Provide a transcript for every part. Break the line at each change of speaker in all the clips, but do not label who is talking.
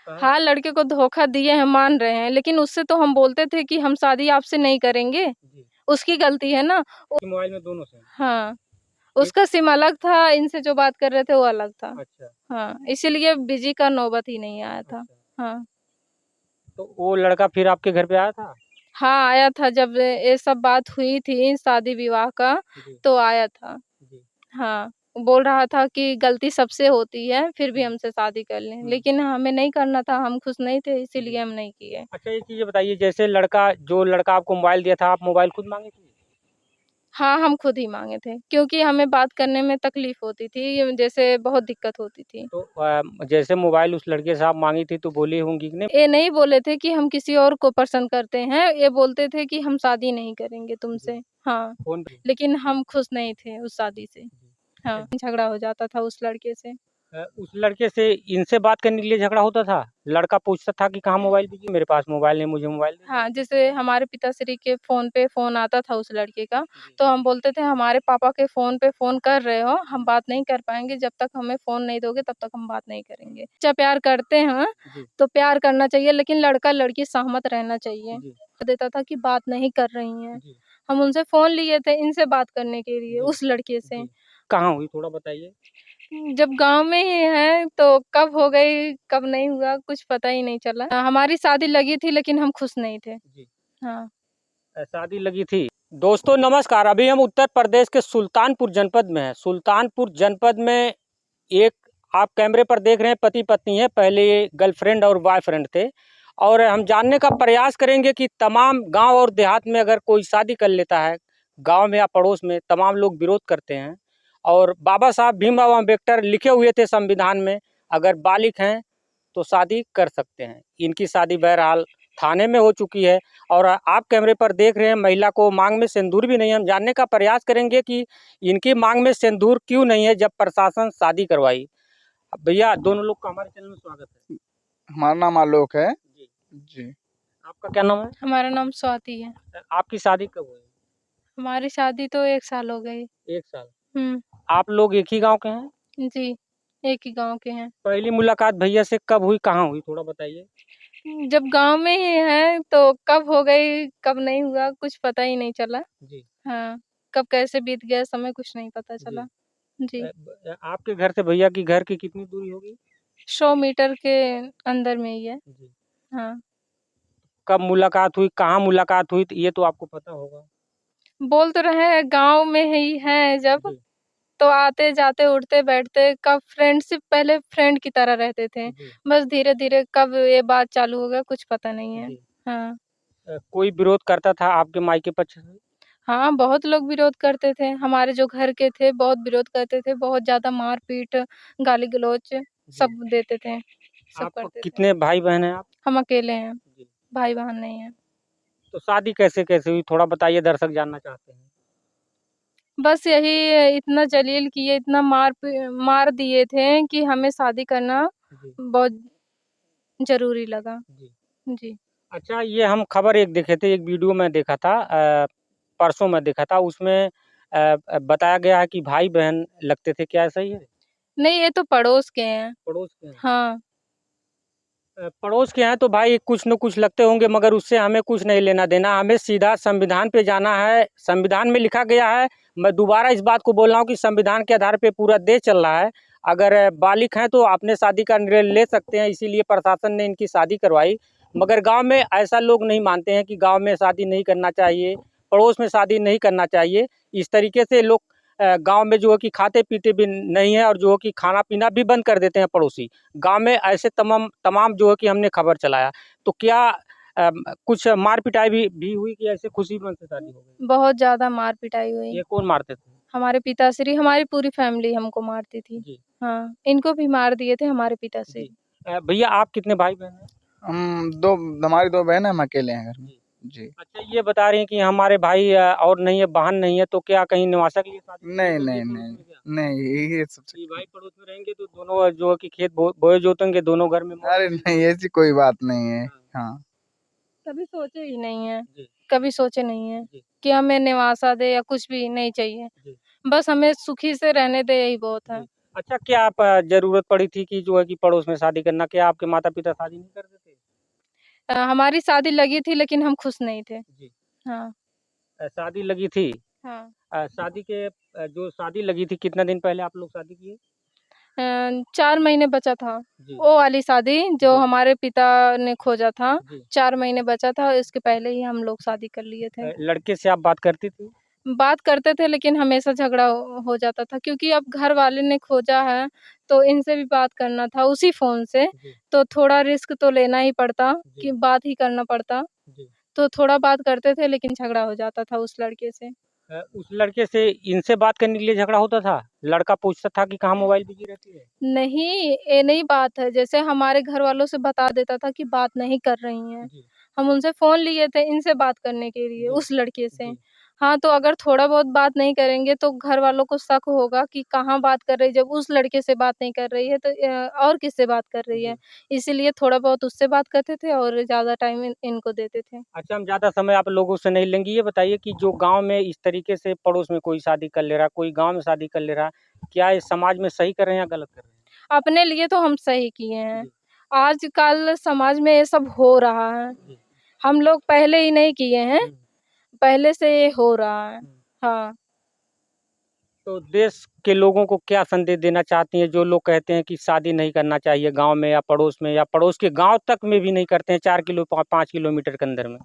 लगता है?
हाँ, लड़के को धोखा दिए हैं, मान रहे हैं, लेकिन उससे तो हम बोलते थे कि हम शादी आपसे नहीं करेंगे,
जी।
उसकी गलती है ना।
मोबाइल में दोनों से?
हाँ,
एक
उसका सिम अलग था, इनसे जो बात कर रहे थे वो अलग था।
अच्छा,
हाँ, इसीलिए बिज़ी का नौबत ही नहीं आया था।
अच्छा।
हाँ।
तो वो लड़का फिर आपके घर पे आया था?
हाँ, आया था जब ये सब बात हुई थी शादी-विवाह का,
जी,
तो आया था।
जी।
हाँ, बोल रहा था कि गलती सबसे होती है, फिर भी
हुँ,
हमसे शादी कर लें,
हुँ,
लेकिन हमें नहीं करना था, हम खुश नहीं थे
जी।
इसीलिए हम नहीं किए।
अच्छा एक चीज़ ये बताइए जैसे जो लड़का आपको मोबाइल दिया था, आप मोबाइल खुद माँगे थे?
हाँ, हम खुद ही माँगे थे, क्योंकि हमें बात करने में तकलीफ़ होती थी, जैसे बहुत दिक्कत होती थी।
तो जैसे मोबाइल उस लड़के से आप माँगी थी तो बोली होंगी कि नहीं?
ये नहीं बोले थे कि हम किसी और को पसंद करते हैं, ये बोलते थे कि हम शादी नहीं करेंगे
जी,
तुमसे। हाँ,
फ़ोन पे?
लेकिन हम खुश नहीं थे उस शादी से।
जी।
हाँ, झगड़ा हो जाता था उस लड़के से।
उस लड़के से इनसे बात करने के लिए झगड़ा होता था? लड़का पूछता था कि कहाँ मोबाइल दीजिए? मेरे पास मोबाइल नहीं, मुझे मोबाइल दे
हाँ,
दीजिए।
जैसे हमारे पिताश्री के फ़ोन पे फ़ोन आता था उस लड़के का,
जी।
तो हम बोलते थे हमारे पापा के फ़ोन पे फ़ोन कर रहे हो, हम
हुँ,
बात नहीं कर पाएँगे, जब तक हमें फ़ोन नहीं दोगे तब तक हम बात नहीं करेंगे। सच्चा प्यार करते हैं,
जी,
तो प्यार करना चाहिए लेकिन लड़का-लड़की सहमत रहना चाहिए।
जी,
देता था कि बात नहीं कर रही हैं।
जी,
हम उनसे फ़ोन लिए थे इनसे बात करने के लिए,
जी,
उस लड़के से।
जी। कहाँ हुई थोड़ा बताइए?
जब गाँव में ही हैं, तो कब हो गई, कब नहीं हुआ, कुछ पता ही नहीं चला। हमारी शादी लगी थी लेकिन हम खुश नहीं थे।
जी।
हाँ।
शादी लगी थी। दोस्तों नमस्कार, अभी हम उत्तर प्रदेश के सुल्तानपुर जनपद में हैं। सुल्तानपुर जनपद में एक आप कैमरे पर देख रहे हैं पति-पत्नी है, पहले ये गर्लफ्रेंड और बॉयफ्रेंड थे। और हम जानने का प्रयास करेंगे कि तमाम गाँव और देहात में अगर कोई शादी कर लेता है, गाँव में या पड़ोस में तमाम लोग विरोध करते हैं। और बाबा साहब भीमराव अम्बेडकर लिखे हुए थे संविधान में, अगर बालिग हैं तो शादी कर सकते हैं। इनकी शादी बहरहाल थाने में हो चुकी है और आप कैमरे पर देख रहे हैं महिला को मांग में सिंदूर भी नहीं है। हम जानने का प्रयास करेंगे कि इनकी मांग में सिंदूर क्यों नहीं है जब प्रशासन शादी करवाई। भैया दोनों लोग का हमारे चैनल में स्वागत है।
हमारा नाम आलोक है।
जी।
जी।
आपका क्या नाम है?
हमारा नाम स्वाति है।
आपकी शादी कब हुई?
हमारी शादी तो 1 साल हो गई।
1 साल।
हुँ,
आप लोग एक ही गाँव के हैं?
जी, एक ही गाँव के हैं।
पहली मुलाकात भैया से कब हुई, कहाँ हुई थोड़ा बताइए?
जब गाँव में ही हैं, तो कब हो गई, कब नहीं हुआ, कुछ पता ही नहीं चला।
जी,
हाँ, कब कैसे बीत गया समय कुछ नहीं पता
जी।
चला। जी,
आपके घर से भैया की घर की कितनी दूरी होगी?
100 मीटर के अंदर में ही है।
जी।
हाँ,
कब मुलाकात हुई, कहाँ मुलाकात हुई? ये तो आपको पता होगा।
बोल तो रहे हैं गाँव में ही हैं जब,
जी,
तो आते-जाते, उठते-बैठते कब फ्रेंडशिप पहले फ्रेंड की तरह रहते थे।
जी,
बस धीरे-धीरे कब ये बात चालू हो गया कुछ पता नहीं है।
जी।
हाँ।
कोई विरोध करता था आपके मायके पक्ष से?
हाँ, बहुत लोग विरोध करते थे। हमारे जो घर के थे बहुत विरोध करते थे, बहुत ज़्यादा मार-पीट, गाली-गलौच
जी।
सब देते थे, सब
आप
करते थे।
कितने भाई-बहन हैं आप?
हम अकेले हैं,
जी।
भाई-बहन नहीं हैं।
तो शादी कैसे-कैसे हुई? थोड़ा बताइए दर्शक जानना चाहते हैं।
बस यही इतना जलील किए, इतना मार दिए थे कि हमें शादी करना
जी,
बहुत ज़रूरी लगा।
जी।
जी।
अच्छा ये हम खबर एक देखे थे, एक वीडियो में देखा था परसों मैं देखा था उसमें बताया गया है कि भाई-बहन लगते थे, क्या सही है?
नहीं, ये तो पड़ोस के हैं।
पड़ोस के हैं।
हाँ,
पड़ोस के हैं तो भाई कुछ न कुछ लगते होंगे मगर उससे हमें कुछ नहीं लेना-देना, हमें सीधा संविधान पे जाना है। संविधान में लिखा गया है, मैं दोबारा इस बात को बोल रहा हूँ कि संविधान के आधार पे पूरा देश चल रहा है। अगर बालिग हैं तो अपने शादी का निर्णय ले सकते हैं, इसीलिए प्रशासन ने इनकी शादी करवाई। मगर गाँव में ऐसा लोग नहीं मानते हैं कि गाँव में शादी नहीं करना चाहिए, पड़ोस में शादी नहीं करना चाहिए। इस तरीके से लोग गाँव में जो है कि खाते-पीते भी नहीं है और जो है कि खाना-पीना भी बंद कर देते हैं पड़ोसी। गाँव में ऐसे तमाम तमाम जो है कि हमने खबर चलाया। तो क्या कुछ मार-पिटाई भी हुई कि ऐसे खुशी मन से शादी हो गई?
बहुत ज़्यादा मार-पिटाई हुई।
ये कौन मारते थे?
हमारे पिताश्री हमारी पूरी फैमिली हमको मारती थी।
जी,
हाँ, इनको भी मार दिए थे हमारे पिताश्री।
जी। भैया आप कितने भाई-बहन हैं?
हम 2 हमारी 2 बहन हैं, हम अकेले हैं घर में।
जी।
जी।
अच्छा ये बता रही हैं कि हमारे भाई और नहीं है, बहन नहीं है, तो क्या कहीं निवासा के लिए शादी की
नहीं,
है ये
नहीं,
पड़ोस
नहीं।
में क्या?
नहीं, ये सब
कि
चक्कर
भाई पड़ोस में रहेंगे तो दोनों जो है कि खेत बोए जोतेंगे, दोनों घर में मौज
अरे
करेंगे।
नहीं, ऐसी कोई बात नहीं है।
हाँ,
हाँ।
कभी सोचे ही नहीं हैं,
जी,
कभी सोचे नहीं हैं
जी,
कि हमें निवासा दे या कुछ भी नहीं चाहिए।
जी,
बस हमें सुखी से रहने दे यही बहुत है।
जी। अच्छा, क्या आप ज़रूरत पड़ी थी कि जो है कि पड़ोस में शादी करना, क्या आपके माता-पिता शादी नहीं करते थे?
हमारी शादी लगी थी लेकिन हम खुश नहीं थे।
जी।
हाँ,
शादी लगी थी।
हाँ।
शादी के जो शादी लगी थी कितना दिन पहले आप लोग शादी किए?
4 महीने बचा था।
जी,
वो वाली शादी जो
जी,
हमारे पिता ने खोजा था,
जी।
4 महीने बचा था, इसके पहले ही हम लोग शादी कर लिए थे।
लड़के से आप बात करती थी?
बात करते थे लेकिन हमेशा झगड़ा हो जाता था क्योंकि अब घर वाले ने खोजा है, तो इनसे भी बात करना था उसी फ़ोन से,
जी,
तो थोड़ा रिस्क तो लेना ही पड़ता
जी,
कि बात ही करना पड़ता।
जी।
तो थोड़ा बात करते थे लेकिन झगड़ा हो जाता था उस लड़के से।
उस लड़के से इनसे बात करने के लिए झगड़ा होता था? लड़का पूछता था कि कहाँ मोबाइल बिज़ी रहती है?
नहीं, ये नहीं बात है, जैसे हमारे घरवालों से बता देता था कि बात नहीं कर रही हैं।
जी,
हम उनसे फ़ोन लिए थे इनसे बात करने के लिए,
जी,
उस लड़के से।
जी,
हाँ, तो अगर थोड़ा बहुत बात नहीं करेंगे तो घरवालों को शक होगा कि कहाँ बात कर रही है, जब उस लड़के से बात नहीं कर रही है तो और किससे बात कर रही है।
जी।
इसीलिए थोड़ा बहुत उससे बात करते थे और ज़्यादा टाइम इनको देते थे।
अच्छा, हम ज़्यादा समय आप लोगों से नहीं लेंगे। ये बताइए कि जो गाँव में इस तरीके से पड़ोस में कोई शादी कर ले रहा, कोई गाँव में शादी कर ले रहा, क्या ये समाज में सही कर रहे हैं या गलत कर रहे हैं?
अपने लिए तो हम सही किए हैं।
जी,
आजकल समाज में ये सब हो रहा है।
जी।
हम लोग पहले ही नहीं किए हैं,
हुँ,
पहले से ये हो रहा है।
हुँ।
हाँ।
तो देश के लोगों को क्या संदेश देना चाहती हैं, जो लोग कहते हैं कि शादी नहीं करना चाहिए गाँव में या पड़ोस के गाँव तक में भी नहीं करते हैं 4 किलो 5 किलोमीटर के अंदर में?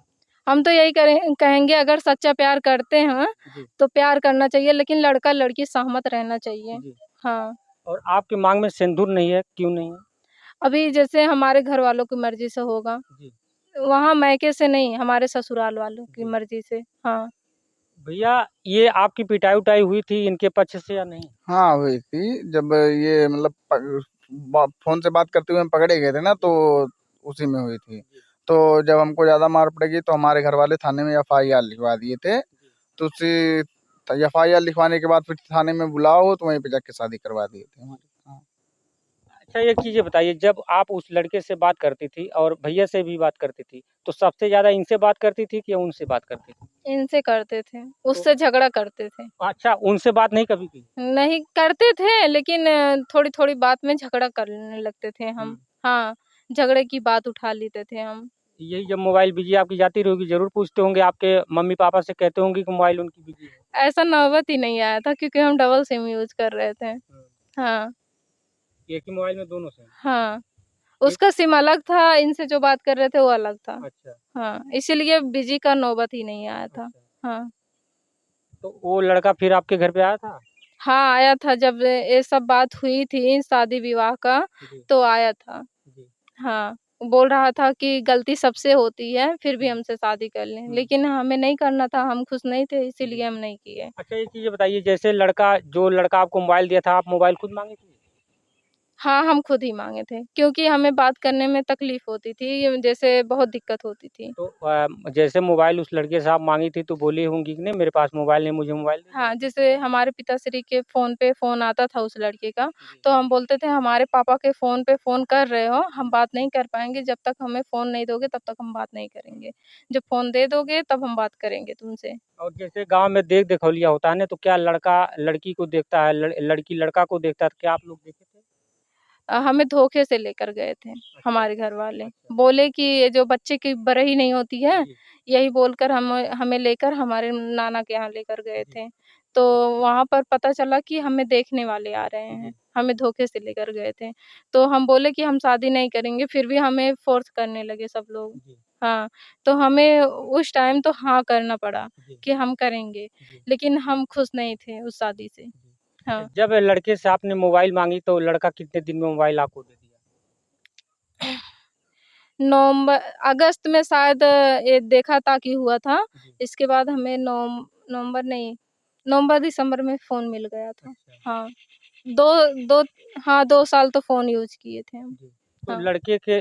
हम तो यही कहेंगे अगर सच्चा प्यार करते हैं,
जी,
तो प्यार करना चाहिए लेकिन लड़का-लड़की सहमत रहना चाहिए।
जी।
हाँ।
और आपकी माँग में सिंदूर नहीं है, क्यों नहीं है?
अभी जैसे हमारे घरवालों की मर्ज़ी से होगा,
जी,
वहाँ मायके से नहीं, हमारे ससुराल वालों की
जी।
मर्ज़ी से। हाँ।
भैया, ये आपकी पिटाई-उटाई हुई थी इनके पक्ष से या नहीं?
हाँ हुई थी जब ये मतलब फोन से बात करते हुए हम पकड़े गए थे ना, तो उसी में हुई थी।
जी,
तो जब हमको ज्यादा मार पड़ेगी तो हमारे घर वाले थाने में एफआईआर लिखवा दिए थे।
जी।
तो उसी एफआईआर लिखवाने के बाद फिर थाने में बुलाओ तो वहीं पे जाके शादी करवा दिए थे हमारी। हाँ।
अच्छा, एक चीज़ ये बताइए, जब आप उस लड़के से बात करती थी और भैया से भी बात करती थी, तो सबसे ज़्यादा इनसे बात करती थी कि उनसे बात करती थी?
इनसे करते थे,
तो
उससे झगड़ा करते थे।
अच्छा, उनसे बात नहीं कभी की?
नहीं करते थे लेकिन थोड़ी-थोड़ी बात में झगड़ा करने लगते थे
हुँ।
हम। हाँ, झगड़े की बात उठा लेते थे हम।
यही जब मोबाइल बिज़ी आपकी जाती रहेगी, ज़रूर पूछते होंगे आपके मम्मी-पापा से कहते होंगे कि मोबाइल उनकी बिज़ी है?
ऐसा नौबत ही नहीं आया था क्योंकि हम डबल सिम यूज़ कर रहे थे।
हुँ।
हाँ,
एक ही मोबाइल में दोनों सिम?
हाँ।
एक
उसका सिम अलग था, इनसे जो बात कर रहे थे वो अलग था।
अच्छा,
हाँ, इसीलिए बिज़ी का नौबत ही नहीं आया था।
अच्छा।
हाँ।
तो वो लड़का फिर आपके घर पे आया था?
हाँ, आया था जब ये सब बात हुई थी शादी-विवाह का,
जी,
तो आया था।
जी।
हाँ, बोल रहा था कि गलती सबसे होती है, फिर भी
हुँ,
हमसे शादी कर लें।
हुँ,
लेकिन हमें नहीं करना था, हम खुश नहीं थे
जी।
इसीलिए हम नहीं किए।
अच्छा, एक चीज़ ये बताइए, जैसे जो लड़का आपको मोबाइल दिया था, आप मोबाइल खुद माँगी थी?
हाँ, हम खुद ही माँगे थे, क्योंकि हमें बात करने में तकलीफ़ होती थी, जैसे बहुत दिक्कत होती थी।
तो जैसे मोबाइल उस लड़के से आप माँगी थी तो बोली होंगी कि नहीं मेरे पास मोबाइल नहीं, मुझे मोबाइल दे दो?
हाँ, जैसे हमारे पिताश्री के फ़ोन पे फ़ोन आता था उस लड़के का,
जी,
तो हम बोलते थे हमारे पापा के फ़ोन पे फ़ोन कर रहे हो, हम बात नहीं कर पाएँगे, जब तक हमें फ़ोन नहीं दोगे तब तक हम बात नहीं
हुँ।
करेंगे। जब फ़ोन दे दोगे तब हम बात करेंगे तुमसे।
और जैसे गाँव में देख-देखौलिया होता है ना, तो क्या लड़का लड़की को देखता है, लड़की लड़का को देखता है, तो क्या आप लोग देखे थे?
हमें धोखे से लेकर गए थे
अच्छा,
हमारे घरवाले।
अच्छा।
बोले कि ये जो बच्चे की बरई नहीं होती है,
जी,
यही बोलकर हमें लेकर हमारे नाना के यहाँ लेकर गए
जी,
थे। तो वहाँ पर पता चला कि हमें देखने वाले आ रहे हैं,
जी,
हमें धोखे से लेकर गए थे। तो हम बोले कि हम शादी नहीं करेंगे, फिर भी हमें फ़ोर्स करने लगे सब लोग।
जी,
हाँ, तो हमें उस टाइम तो हाँ करना पड़ा
जी,
कि हम करेंगे,
जी,
लेकिन हम खुश नहीं थे उस शादी से।
जी।
हाँ।
जब लड़के से आपने मोबाइल माँगी तो लड़का कितने दिन में मोबाइल आपको दे दिया?
नवंबर अगस्त में शायद ये देखा-ताकी हुआ था।
जी,
इसके बाद हमें नवंबर नहीं, नवंबर-दिसंबर में फ़ोन मिल गया था।
अच्छा,
हाँ, 2 2 हाँ, 2 साल तो फ़ोन यूज़ किए थे हम।
जी। तो
हाँ।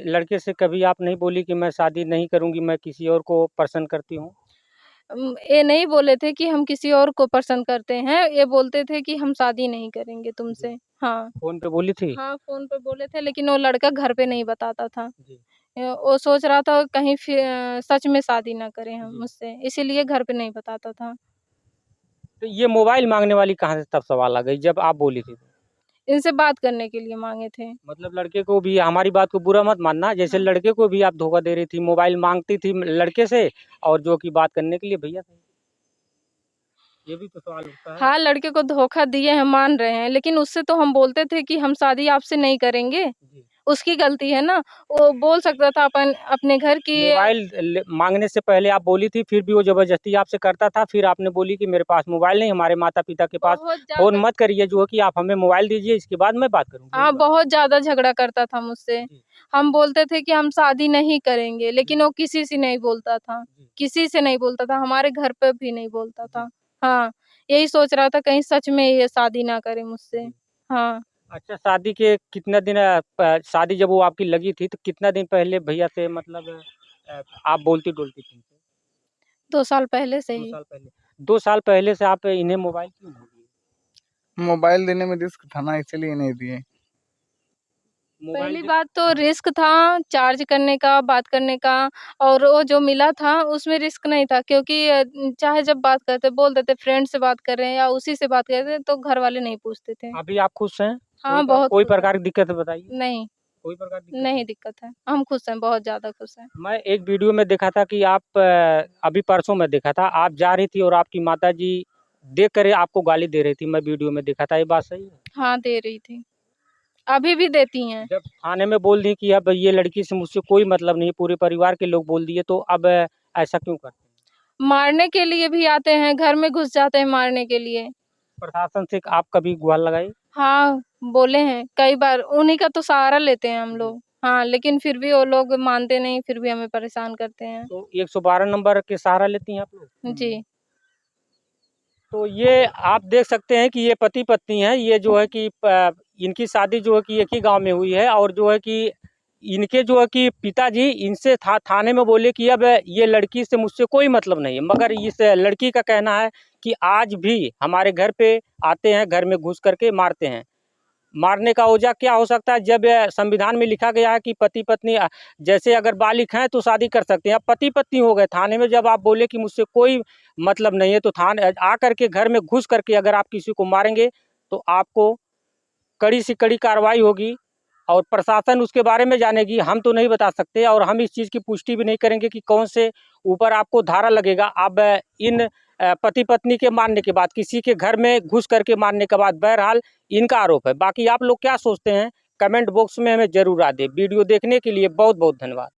लड़के से कभी आप नहीं बोली कि मैं शादी नहीं करूँगी, मैं किसी और को पसंद करती हूँ?
ये नहीं बोले थे कि हम किसी और को पसंद करते हैं, ये बोलते थे कि हम शादी नहीं करेंगे
जी।
तुमसे। हाँ।
फ़ोन पे बोली थी?
हाँ, फ़ोन पे बोले थे लेकिन वो लड़का घर पे नहीं बताता था।
जी,
वो सोच रहा था कहीं सच में शादी ना करें हम
जी।
मुझसे, इसीलिए घर पे नहीं बताता था।
तो ये मोबाइल माँगने वाली कहाँ से तब सवाल आ गई जब आप बोली थी तो?
इनसे बात करने के लिए मांगे थे।
मतलब लड़के को भी हमारी बात को बुरा मत मानना, जैसे
हाँ।
लड़के को भी आप धोखा दे रही थी, मोबाइल मांगती थी लड़के से और जो कि बात करने के लिए भैया से, ये भी तो सवाल उठता है।
हाँ, लड़के को धोखा दिए हैं, मान रहे हैं, लेकिन उससे तो हम बोलते थे कि हम शादी आपसे नहीं करेंगे,
जी।
उसकी गलती है ना। वो बोल सकता था अपने घर की।
मोबाइल मांगने से पहले आप बोली थी, फिर भी वो जबरदस्ती आपसे करता था, फिर आपने बोली कि मेरे पास मोबाइल नहीं, हमारे माता पिता के पास
बहुत
फोन
ज़्यादा।
मत करिए, जो है कि आप हमें मोबाइल दीजिए, इसके बाद मैं बात करूँगी, यही
हाँ,
बात।
बहुत ज़्यादा झगड़ा करता था मुझसे।
जी।
हम बोलते थे कि हम शादी नहीं करेंगे,
जी।
लेकिन वो किसी से नहीं बोलता था,
जी।
किसी से नहीं बोलता था, हमारे घर पे भी नहीं बोलता
जी।
था। हाँ, यही सोच रहा था कहीं सच में ये शादी ना करे मुझसे।
जी।
हाँ,
अच्छा, शादी के कितना दिन शादी जब वो आपकी लगी थी, तो कितना दिन पहले भैया से मतलब आप बोलती-डोलती थी उनसे?
2 साल पहले से
2
ही।
साल पहले। 2 साल पहले से आप इन्हें मोबाइल क्यों नहीं दिए?
मोबाइल देने में रिस्क था ना, इसीलिए नहीं दिए।
मोबाइल
पहली
दे
बात तो
हाँ।
रिस्क था चार्ज करने का, बात करने का, और वो जो मिला था उसमें रिस्क नहीं था, क्योंकि चाहे जब बात करते बोल देते फ्रेंड से बात कर रहे हैं या उसी से बात कर रहे हैं, तो घर वाले नहीं पूछते थे।
अभी आप खुश हैं?
हाँ, बहुत
कोई
खुश हैं।
प्रकार की दिक्कत है बताइए?
नहीं,
कोई प्रकार की दिक्कत
नहीं
नहीं?
दिक्कत है। हम खुश हैं, बहुत ज़्यादा खुश हैं।
मैं एक वीडियो में देखा था कि आप अभी परसों में देखा था, आप जा रही थी और आपकी माताजी देख कर आपको गाली दे रही थी, मैं वीडियो में देखा था, ये बात सही है?
हाँ, दे रही थी। अभी भी देती हैं।
जब थाने में बोल दी कि अब ये लड़की से मुझसे कोई मतलब नहीं, पूरे परिवार के लोग बोल दिए, तो अब ऐसा क्यों करते हैं?
मारने के लिए भी आते हैं, घर में घुस जाते हैं मारने के लिए।
प्रशासन से आप कभी गुहार लगाई?
हाँ, बोले हैं कई बार, उन्हीं का तो सहारा लेते हैं हम
जी।
लोग। हाँ, लेकिन फिर भी वो लोग मानते नहीं, फिर भी हमें परेशान करते हैं।
तो 112 नंबर के सहारा लेती हैं आप लोग?
जी।
तो ये आप देख सकते हैं कि ये पति-पत्नी हैं, ये जो है कि इनकी शादी जो है कि एक ही गाँव में हुई है और जो है कि इनके जो है कि पिताजी इनसे थाने में बोले कि अब ये लड़की से मुझसे कोई मतलब नहीं है, मगर इस लड़की का कहना है कि आज भी हमारे घर पे आते हैं, घर में घुस करके मारते हैं। मारने का वजह क्या हो सकता है? जब संविधान में लिखा गया है कि पति-पत्नी जैसे अगर बालिग हैं तो शादी कर सकते हैं, अब पति-पत्नी हो गए, थाने में जब आप बोले कि मुझसे कोई मतलब नहीं है, तो थाने आकर के घर में घुस करके अगर आप किसी को मारेंगे, तो आपको कड़ी से कड़ी कार्रवाई होगी और प्रशासन उसके बारे में जानेगी, हम तो नहीं बता सकते और हम इस चीज़ की पुष्टि भी नहीं करेंगे कि कौन से ऊपर आपको धारा लगेगा। अब इन पति-पत्नी के मारने के बाद, किसी के घर में घुस करके मारने के बाद, बहरहाल इनका आरोप है। बाकी आप लोग क्या सोचते हैं? कमेंट बॉक्स में हमें ज़रूर दें। वीडियो देखने के लिए बहुत-बहुत धन्यवाद।